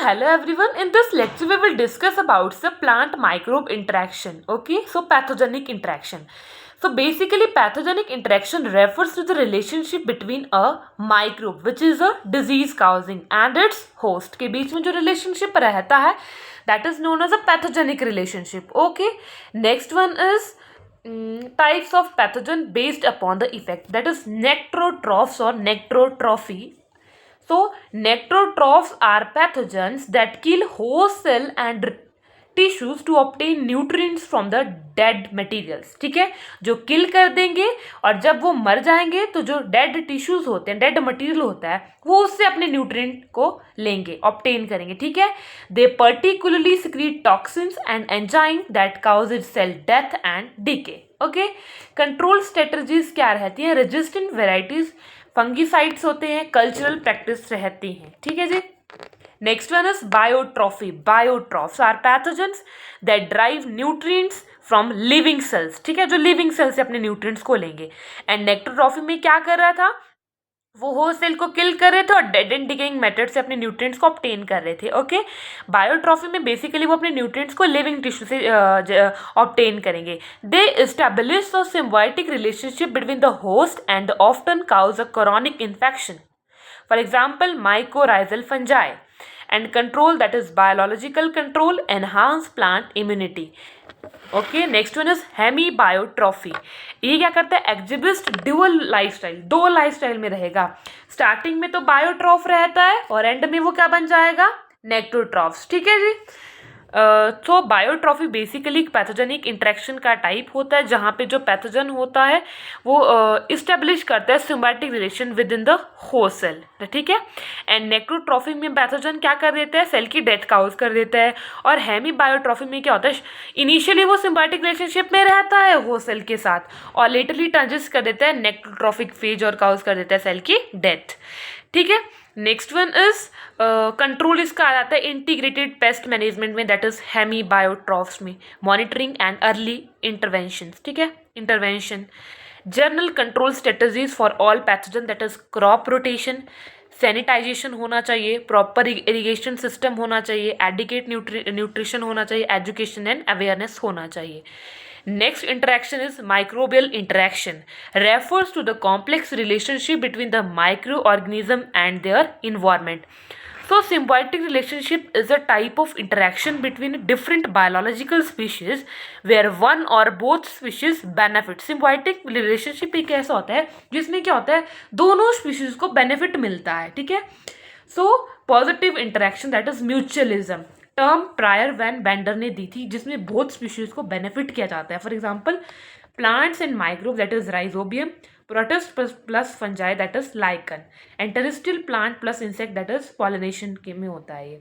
hello everyone. In this lecture, we will discuss about the plant microbe interaction. Okay, so pathogenic interaction. So basically, pathogenic interaction refers to the relationship between a microbe, which is a disease causing, and its host के बीच में जो relationship रहता है, that is known as a pathogenic relationship. Okay, next one is types of pathogen based upon the effect, that is nectrotrophs or nectrotrophy. So nectrotrophs are pathogens that kill host cell and tissues to obtain nutrients from the dead materials. ठीक है, जो किल कर देंगे और जब वो मर जाएंगे तो जो डेड टिश्यूज होते हैं, डेड मटेरियल होता है, वो उससे अपने न्यूट्रिएंट को लेंगे, ऑब्टेन करेंगे. ठीक है, they particularly secrete toxins and enzyme that causes cell death and decay. Okay, control strategies क्या रहती हैं? रेजिस्टेंट वेराइटीज फंगीसाइड्स होते हैं, कल्चरल प्रैक्टिस रहती हैं. ठीक है जी. Next one is biotrophy. Biotrophs are pathogens that drive nutrients from living cells. ठीक है, जो लिविंग सेल्स से अपने न्यूट्रिएंट्स को लेंगे. एंड नेक्ट्रोट्रॉफी में क्या कर रहा था? वो होस्ट सेल को किल कर रहे थे और डेड एंड डिकेइंग मेथड से अपने न्यूट्रिएंट्स को ऑब्टेन कर रहे थे. ओके, बायोट्रॉफी में बेसिकली वो अपने न्यूट्रिएंट्स को लिविंग टिश्यू से ऑब्टेन करेंगे. They establish a symbiotic relationship between the host and often cause a chronic infection. For example mycorrhizal fungi. And control, that is biological control, enhance plant immunity. Okay, next one is hemibiotrophy. ये क्या करता है? Exhibit dual lifestyle, दो lifestyle में रहेगा. Starting में तो बायोट्रॉफ रहता है और एंड में वो क्या बन जाएगा? नेक्ट्रोट्रॉफ्स. ठीक है जी. तो बायोट्रॉफी बेसिकली पैथोजेनिक इंटरेक्शन का टाइप होता है जहाँ पे जो पैथोजन होता है वो इस्टेब्लिश करता है symbiotic relation with in the host cell. ठीक है. एंड नेक्रोट्रॉफी में पैथोजन क्या कर देता है? सेल की डेथ काउज कर देता है. और हेमी बायोट्रॉफी में क्या होता है? इनिशियली वो सिम्बायोटिक रिलेशनशिप में रहता है होस्ट सेल के साथ और लेटरली ट्रांजिट कर देता है नेक्रोट्रॉफिक फेज और काउज कर देता है सेल की डेथ. ठीक है. Next one is control. इसका आ जाता है इंटीग्रेटेड पेस्ट मैनेजमेंट में, दैट इज हेमी बायोट्रॉफ्स में मॉनिटरिंग एंड अर्ली इंटरवेंशन. ठीक है, intervention. General control strategies for all pathogen, that is crop rotation, sanitization होना चाहिए, प्रॉपर इरिगेशन सिस्टम होना चाहिए, एडिकेट न्यूट्रिशन होना चाहिए, एजुकेशन एंड अवेयरनेस होना चाहिए. Next interaction is microbial interaction. Refers to the complex relationship between the microorganism and their environment. So symbiotic relationship is a type of interaction between different biological species where one or both species benefit. Symbiotic relationship एक ऐसा होता है जिसमें क्या होता है? दोनों species को benefit मिलता है. ठीक है. So positive interaction, that is mutualism. Term Pierre van Beneden ने दी थी जिसमें बहुत स्पीशीज को बेनिफिट किया जाता है. For example plants and microbe, that is rhizobium, protist plus fungi, that is lichen, and terrestrial plant plus insect, that is pollination के में होता है ये.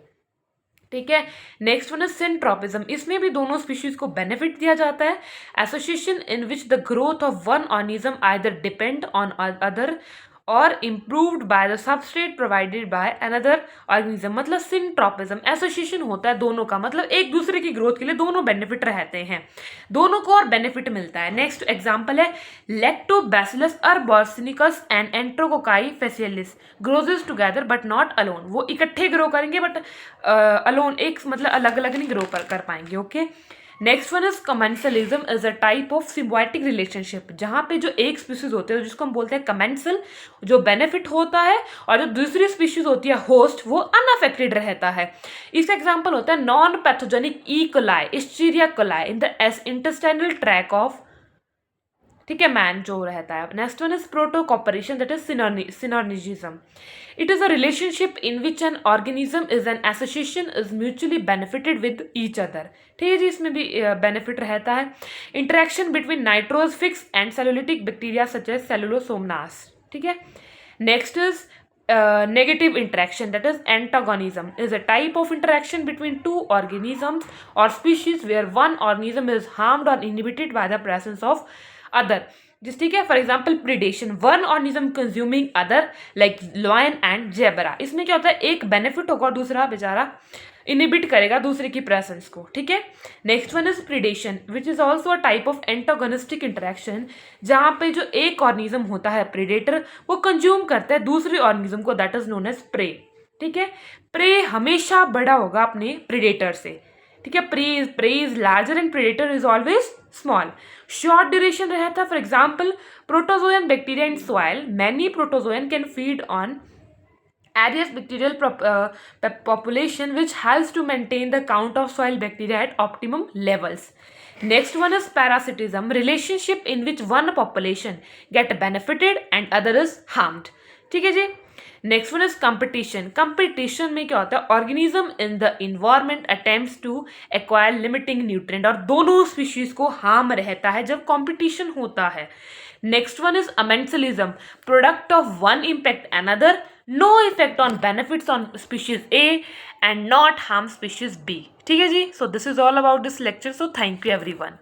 ठीक है. Next one is syntrophism. इसमें भी दोनों स्पीशीज को बेनिफिट दिया जाता है. Association in which the growth of one organism either depend on other और improved by the substrate provided by another organism. मतलब सिंट्रोपिज्म एसोसिएशन होता है दोनों का, मतलब एक दूसरे की ग्रोथ के लिए दोनों बेनिफिट रहते हैं, दोनों को और बेनिफिट मिलता है. नेक्स्ट एग्जांपल है lactobacillus arabinosus and enterococci faecalis grows together but not alone. वो इकट्ठे ग्रो करेंगे बट अलोन एक मतलब अलग अलग नहीं ग्रो कर पाएंगे. Okay. Next one is commensalism. Is a type of symbiotic relationship जहाँ पे जो एक स्पीशीज होते हैं जिसको हम बोलते हैं कमेंसल, जो बेनिफिट होता है, और जो दूसरी स्पीशीज होती है होस्ट, वो अनअफेक्टेड रहता है. इसका एग्जांपल होता है non pathogenic E coli, escherichia coli in the intestinal tract of. ठीक है, मैन जो रहता है. Next one is protocooperation, that is synergism. It is a relationship in which an organism is an association is mutually benefited with each other. ठीक है जी, इसमें भी बेनिफिट रहता है. Interaction between nitrogen fix and cellulolytic bacteria such as cellulomonas. ठीक है. Next is negative interaction, that is antagonism, is a type of interaction between two organisms or species where one organism is harmed or inhibited by the presence of other. जिस ठीक है. For example predation, one organism consuming other like lion and zebra. इसमें क्या होता है? एक benefit होगा और दूसरा बेचारा इनिबिट करेगा दूसरे की प्रेजेंस को. ठीक है. Next one is predation which is also a type of antagonistic interaction जहाँ पे जो एक ऑर्गेनिज्म होता है प्रीडेटर, वो कंज्यूम करता है दूसरे ऑर्गेनिज्म को, that is known as prey. ठीक है. प्रे हमेशा बड़ा होगा अपने प्रेडेटर से, ठीक है। Prey is larger and predator is always small. Short duration रहता है, for example protozoan bacteria in soil, many protozoan can feed on area's bacterial population which helps to maintain the count of soil bacteria at optimum levels. Next one is parasitism, relationship in which one population get benefited and other is harmed, ठीक है जी। Next one is competition. Competition में क्या होता है, organism in the environment attempts to acquire limiting nutrient, और दोनों species को हार्म रहता है जब कंपटीशन होता है। Next one is amensalism, product of one impact another, no effect on benefits on species A and not harm species B, ठीक है जी। So this is all about this lecture, so thank you everyone.